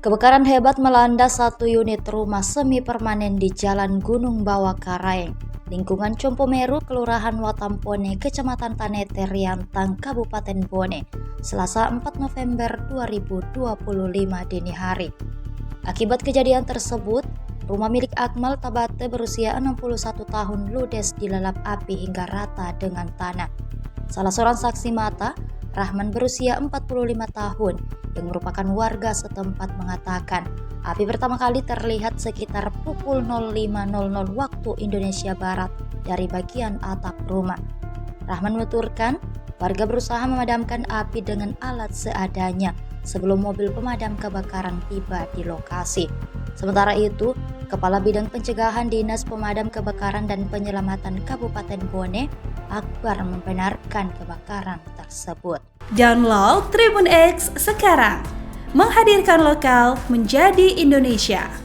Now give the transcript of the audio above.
Kebakaran hebat melanda satu unit rumah semi permanen di Jalan Gunung Bawah Karaeng, lingkungan Compo Meru, Kelurahan Watampone, Kecamatan Tanete, Riantang, Kabupaten Bone, Selasa 4 November 2025 dini hari. Akibat kejadian tersebut, rumah milik Akmal Tabate berusia 61 tahun ludes dilalap api hingga rata dengan tanah. Salah seorang saksi mata, Rahman berusia 45 tahun, yang merupakan warga setempat mengatakan api pertama kali terlihat sekitar pukul 05.00 waktu Indonesia Barat dari bagian atap rumah. Rahman menuturkan warga berusaha memadamkan api dengan alat seadanya sebelum mobil pemadam kebakaran tiba di lokasi. Sementara itu, Kepala Bidang Pencegahan Dinas Pemadam Kebakaran dan Penyelamatan Kabupaten Bone, Akbar, membenarkan kebakaran tersebut. Download Tribun X sekarang, menghadirkan lokal menjadi Indonesia.